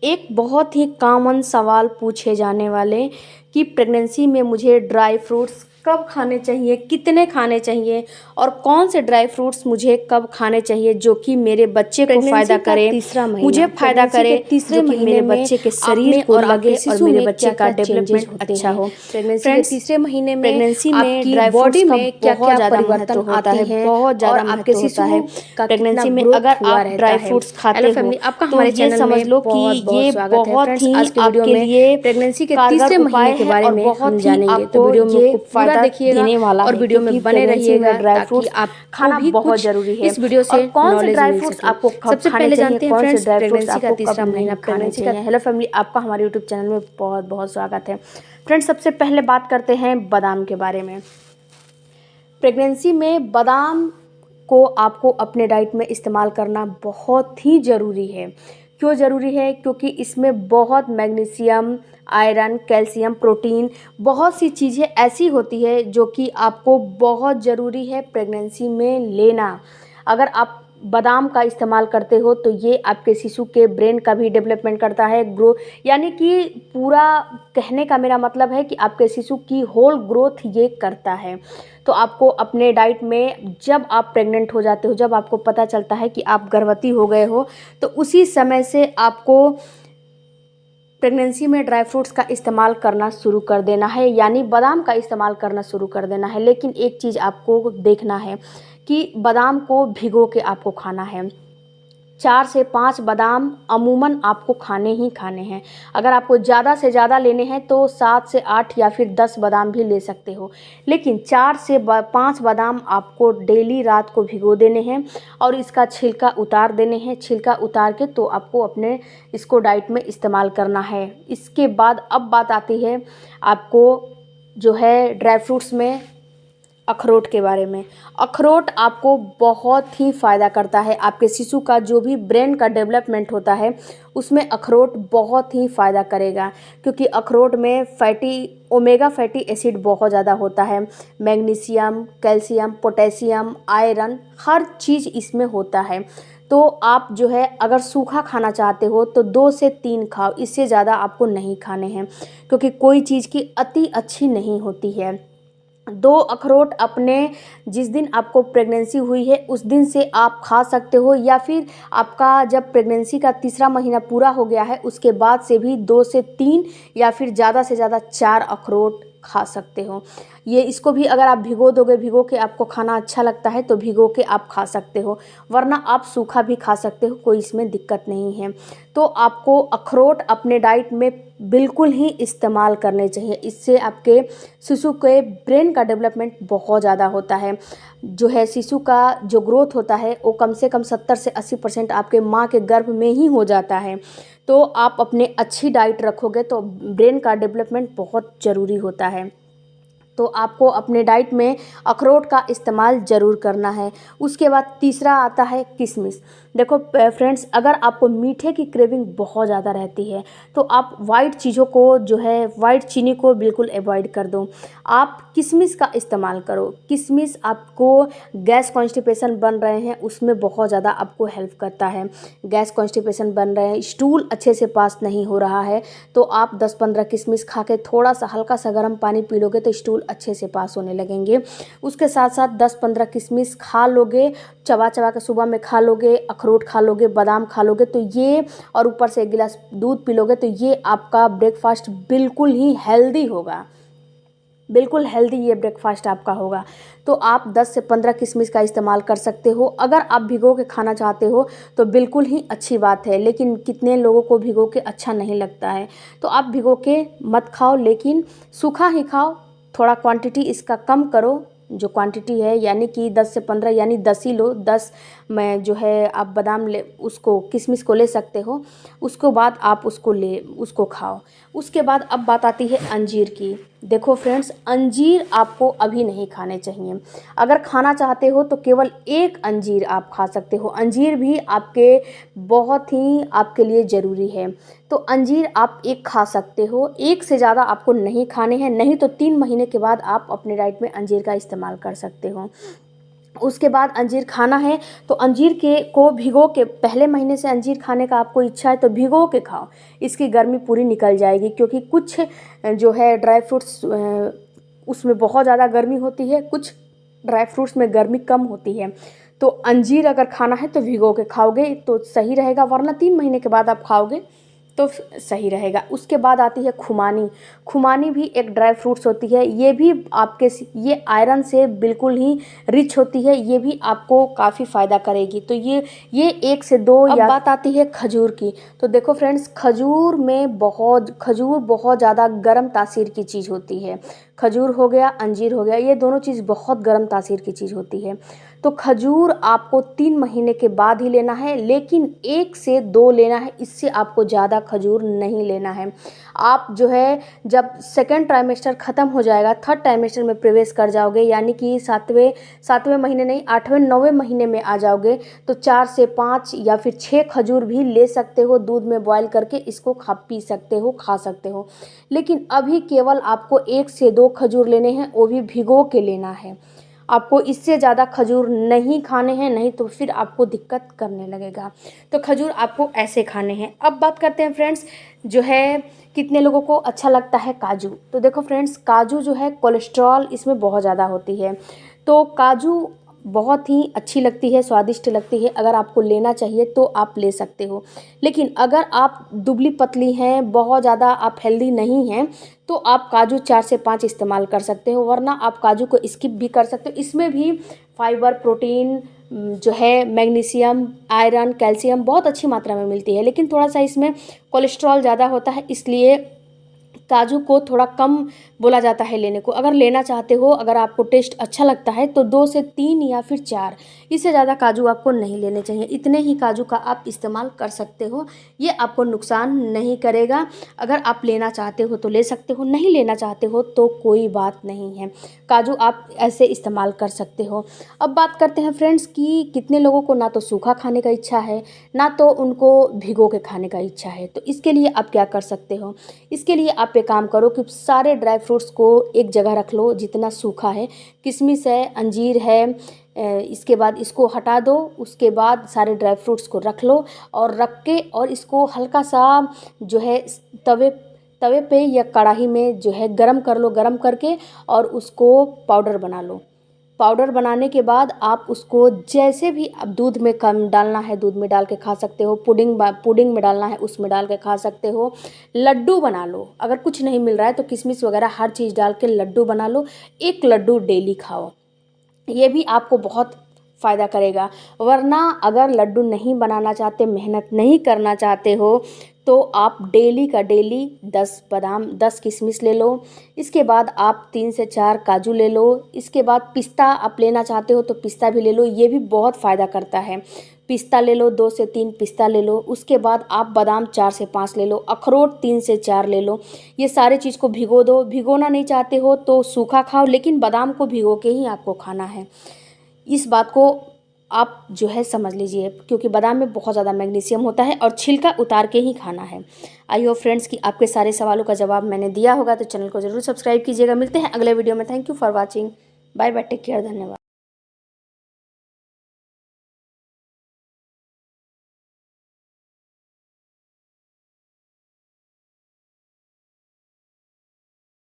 एक बहुत ही कॉमन सवाल पूछे जाने वाले कि प्रेगनेंसी में मुझे ड्राई फ्रूट्स कब खाने चाहिए, कितने खाने चाहिए और कौन से ड्राई फ्रूट्स मुझे कब खाने चाहिए जो कि मेरे बच्चे को फ़ायदा करे, मुझे फ़ायदा करे, जो कि मेरे बच्चे के शरीर को लगे और मेरे बच्चे का डेवलपमेंट अच्छा हो। प्रेगनेंसी के फ्रेंड्स, तीसरे महीने में प्रेगनेंसी में आपकी ड्राई बॉडी फ्रूट्स का में क्या बहुत क्या ज़्यादा परिवर्तन महत्व होता आती है, हैं बहुत और ज़्यादा आपके महत्व होता शिशु है। का कितना प्रेगनेंसी में ग्रोथ अगर हुआ आप रहता ड्राई है। फ्रूट्स खाते हेलो हो फैमिली, आपका तो हमारे ये चैनल समझ में लो कि बहुत बहुत ये स्वागत है। बहुत फ्रेंड्स, ही आज के वीडियो आपके में लिए प्रेगनेंसी के कारगर तीसरे उपाय महीने के है बारे और में हम बहुत ही जानेंगे, तो आपको वीडियो में ये खूब पूरा फ़ायदा देखिएगा देने वाला और है, वीडियो क्योंकि में बने प्रेगनेंसी रहिएगा में ड्राई ताकि फ्रूट्स आपको खाना भी बहुत कुछ ज़रूरी है। इस वीडियो और से कौन से नॉलेज ड्राई मिल फ्रूट्स सके। आपको कब सबसे खाने पहले चाहिए, जानते हैं कौन से फ्रेंड्स, ड्राई फ्रूट्स प्रेगनेंसी का आपको कब तीसरा नहीं महीना खाने प्रेगनेंसी का चाहिए। हेलो फैमिली, आपका हमारे यूट्यूब चैनल में बहुत बहुत स्वागत है। फ्रेंड्स, सबसे पहले बात करते हैं बादाम के बारे में। प्रेगनेंसी में बादाम को आपको अपने डाइट में इस्तेमाल करना बहुत ही ज़रूरी है। क्यों ज़रूरी है? क्योंकि इसमें बहुत मैग्नीशियम, आयरन, कैल्शियम, प्रोटीन, बहुत सी चीज़ें ऐसी होती है जो कि आपको बहुत ज़रूरी है प्रेगनेंसी में लेना। अगर आप बादाम का इस्तेमाल करते हो तो ये आपके शिशु के ब्रेन का भी डेवलपमेंट करता है, ग्रो, यानी कि पूरा कहने का मेरा मतलब है कि आपके शिशु की होल ग्रोथ ये करता है। तो आपको अपने डाइट में, जब आप प्रेग्नेंट हो जाते हो, जब आपको पता चलता है कि आप गर्भवती हो गए हो, तो उसी समय से आपको प्रेगनेंसी में ड्राई फ्रूट्स का इस्तेमाल करना शुरू कर देना है, यानी बादाम का इस्तेमाल करना शुरू कर देना है। लेकिन एक चीज़ आपको देखना है कि बादाम को भिगो के आपको खाना है। 4 से 5 बादाम अमूमन आपको खाने ही खाने हैं। अगर आपको ज़्यादा से ज़्यादा लेने हैं तो 7 से 8 या फिर 10 बादाम भी ले सकते हो। लेकिन 4 से 5 बादाम आपको डेली रात को भिगो देने हैं और इसका छिलका उतार देने हैं। छिलका उतार के तो आपको अपने इसको डाइट में इस्तेमाल करना है। इसके बाद अब बात आती है आपको जो है ड्राई फ्रूट्स में अखरोट के बारे में। अखरोट आपको बहुत ही फ़ायदा करता है। आपके शिशु का जो भी ब्रेन का डेवलपमेंट होता है उसमें अखरोट बहुत ही फ़ायदा करेगा, क्योंकि अखरोट में ओमेगा फैटी एसिड बहुत ज़्यादा होता है। मैग्नीशियम, कैल्शियम, पोटेशियम, आयरन, हर चीज़ इसमें होता है। तो आप जो है अगर सूखा खाना चाहते हो तो 2 से 3 खाओ, इससे ज़्यादा आपको नहीं खाने हैं, क्योंकि कोई चीज़ की अति अच्छी नहीं होती है। 2 अखरोट अपने, जिस दिन आपको प्रेगनेंसी हुई है उस दिन से आप खा सकते हो, या फिर आपका जब प्रेगनेंसी का तीसरा महीना पूरा हो गया है उसके बाद से भी 2 से 3 या फिर ज़्यादा से ज़्यादा 4 अखरोट खा सकते हो। ये इसको भी अगर आप भिगो दोगे, भिगो के आपको खाना अच्छा लगता है तो भिगो के आप खा सकते हो, वरना आप सूखा भी खा सकते हो, कोई इसमें दिक्कत नहीं है। तो आपको अखरोट अपने डाइट में बिल्कुल ही इस्तेमाल करने चाहिए। इससे आपके शिशु के ब्रेन का डेवलपमेंट बहुत ज़्यादा होता है। जो है शिशु का जो ग्रोथ होता है वो कम से कम 70 से 80% आपके माँ के गर्भ में ही हो जाता है। तो आप अपने अच्छी डाइट रखोगे तो ब्रेन का डेवलपमेंट बहुत ज़रूरी होता है। तो आपको अपने डाइट में अखरोट का इस्तेमाल ज़रूर करना है। उसके बाद तीसरा आता है किशमिश। देखो फ्रेंड्स, अगर आपको मीठे की क्रेविंग बहुत ज़्यादा रहती है तो आप वाइट चीज़ों को जो है, वाइट चीनी को बिल्कुल अवॉइड कर दो। आप किशमिश का इस्तेमाल करो। किशमिश आपको गैस कॉन्स्टिपेशन बन रहे हैं उसमें बहुत ज़्यादा आपको हेल्प करता है। गैस कॉन्स्टिपेशन बन रहे हैं, स्टूल अच्छे से पास नहीं हो रहा है, तो आप 10-15 किशमिश खा के थोड़ा सा हल्का सा गर्म पानी पी लोगे तो स्टूल अच्छे से पास होने लगेंगे। उसके साथ साथ 10-15 किशमिश खा लोगे, चबा चबा के सुबह में खा लोगे, अखरोट खा लोगे, बादाम खा लोगे, तो ये, और ऊपर से 1 गिलास दूध पी लोगे, तो ये आपका ब्रेकफास्ट बिल्कुल ही हेल्दी होगा। बिल्कुल हेल्दी ये ब्रेकफास्ट आपका होगा। तो आप 10 से 15 किशमिश का इस्तेमाल कर सकते हो। अगर आप भिगो के खाना चाहते हो तो बिल्कुल ही अच्छी बात है, लेकिन कितने लोगों को भिगो के अच्छा नहीं लगता है, तो आप भिगो के मत खाओ, लेकिन सूखा ही खाओ। थोड़ा क्वांटिटी इसका कम करो, जो क्वांटिटी है, यानी कि 10 से 15, यानी 10 ही लो। 10 में जो है आप बादाम ले, उसको किशमिश को ले सकते हो। उसके बाद आप उसको खाओ। उसके बाद अब बात आती है अंजीर की। देखो फ्रेंड्स, अंजीर आपको अभी नहीं खाने चाहिए। अगर खाना चाहते हो तो केवल 1 अंजीर आप खा सकते हो। अंजीर भी आपके बहुत ही आपके लिए ज़रूरी है, तो अंजीर आप 1 खा सकते हो। 1 से ज़्यादा आपको नहीं खाने हैं, नहीं तो 3 महीने के बाद आप अपने डाइट में अंजीर का इस्तेमाल कर सकते हो। उसके बाद अंजीर खाना है तो अंजीर के को भिगो के, पहले महीने से अंजीर खाने का आपको इच्छा है तो भिगो के खाओ, इसकी गर्मी पूरी निकल जाएगी। क्योंकि कुछ जो है ड्राई फ्रूट्स उसमें बहुत ज़्यादा गर्मी होती है, कुछ ड्राई फ्रूट्स में गर्मी कम होती है। तो अंजीर अगर खाना है तो भिगो के खाओगे तो सही रहेगा, वरना 3 महीने के बाद आप खाओगे तो सही रहेगा। उसके बाद आती है खुमानी। खुमानी भी एक ड्राई फ्रूट्स होती है, ये भी ये आयरन से बिल्कुल ही रिच होती है, ये भी आपको काफ़ी फ़ायदा करेगी। तो ये 1 से 2। अब बात आती है खजूर की। तो देखो फ्रेंड्स, खजूर बहुत ज़्यादा गर्म तासीर की चीज़ होती है। खजूर हो गया, अंजीर हो गया, ये दोनों चीज़ बहुत गर्म तासीर की चीज़ होती है। तो खजूर आपको 3 महीने के बाद ही लेना है, लेकिन 1 से 2 लेना है, इससे आपको ज़्यादा खजूर नहीं लेना है। आप जो है जब सेकेंड ट्राइमेस्टर ख़त्म हो जाएगा, थर्ड ट्राइमेस्टर में प्रवेश कर जाओगे, यानी कि 7वें महीने नहीं, 8वें 9वें महीने में आ जाओगे, तो 4 से 5 या फिर 6 खजूर भी ले सकते हो, दूध में बॉयल करके इसको पी सकते हो, खा सकते हो। लेकिन अभी केवल आपको 1 से 2 खजूर लेने हैं, वो भी भिगो के लेना है। आपको इससे ज़्यादा खजूर नहीं खाने हैं, नहीं तो फिर आपको दिक्कत करने लगेगा। तो खजूर आपको ऐसे खाने हैं। अब बात करते हैं फ्रेंड्स, जो है कितने लोगों को अच्छा लगता है काजू। तो देखो फ्रेंड्स, काजू जो है कोलेस्ट्रॉल इसमें बहुत ज़्यादा होती है, तो काजू बहुत ही अच्छी लगती है, स्वादिष्ट लगती है। अगर आपको लेना चाहिए तो आप ले सकते हो। लेकिन अगर आप दुबली पतली हैं, बहुत ज़्यादा आप हेल्दी नहीं हैं, तो आप काजू 4 से 5 इस्तेमाल कर सकते हो, वरना आप काजू को स्किप भी कर सकते हो। इसमें भी फाइबर, प्रोटीन जो है, मैग्नीशियम, आयरन, कैल्शियम बहुत अच्छी मात्रा में मिलती है। लेकिन थोड़ा सा इसमें कोलेस्ट्रॉल ज़्यादा होता है, इसलिए काजू को थोड़ा कम बोला जाता है लेने को। अगर लेना चाहते हो, अगर आपको टेस्ट अच्छा लगता है तो 2 से 3 या फिर 4, इससे ज़्यादा काजू आपको नहीं लेने चाहिए। इतने ही काजू का आप इस्तेमाल कर सकते हो, ये आपको नुकसान नहीं करेगा। अगर आप लेना चाहते हो तो ले सकते हो, नहीं लेना चाहते हो तो कोई बात नहीं है, काजू आप ऐसे इस्तेमाल कर सकते हो। अब बात करते हैं फ्रेंड्स कि कितने लोगों को ना तो सूखा खाने का इच्छा है, ना तो उनको भिगो के खाने का इच्छा है। तो इसके लिए आप क्या कर सकते हो, इसके लिए आप एक काम करो कि सारे ड्राई फ्रूट्स को एक जगह रख लो, जितना सूखा है, किशमिश है, अंजीर है, इसके बाद इसको हटा दो। उसके बाद सारे ड्राई फ्रूट्स को रख लो और रख के और इसको हल्का सा जो है तवे पे या कढ़ाई में जो है गरम कर लो, गरम करके और उसको पाउडर बना लो। पाउडर बनाने के बाद आप उसको जैसे भी, अब दूध में कम डालना है दूध में डाल के खा सकते हो, पुडिंग में डालना है उसमें डाल के खा सकते हो। लड्डू बना लो, अगर कुछ नहीं मिल रहा है तो किशमिश वगैरह हर चीज़ डाल के लड्डू बना लो, 1 लड्डू डेली खाओ, ये भी आपको बहुत फ़ायदा करेगा। वरना अगर लड्डू नहीं बनाना चाहते, मेहनत नहीं करना चाहते हो, तो आप डेली का डेली 10 बादाम, 10 किशमिश ले लो। इसके बाद आप 3 से 4 काजू ले लो। इसके बाद पिस्ता आप लेना चाहते हो तो पिस्ता भी ले लो, ये भी बहुत फ़ायदा करता है। पिस्ता ले लो, 2 से 3 पिस्ता ले लो। उसके बाद आप बादाम 4 से 5 ले लो, अखरोट 3 से 4 ले लो। ये सारे चीज़ को भिगो दो। भिगोना नहीं चाहते हो तो सूखा खाओ, लेकिन बादाम को भिगो के ही आपको खाना है। इस बात को आप जो है समझ लीजिए, क्योंकि बादाम में बहुत ज़्यादा मैग्नीशियम होता है और छिलका उतार के ही खाना है। आई होप फ्रेंड्स कि आपके सारे सवालों का जवाब मैंने दिया होगा, तो चैनल को ज़रूर सब्सक्राइब कीजिएगा। मिलते हैं अगले वीडियो में। Thank you for watching. Bye bye, take care, धन्यवाद।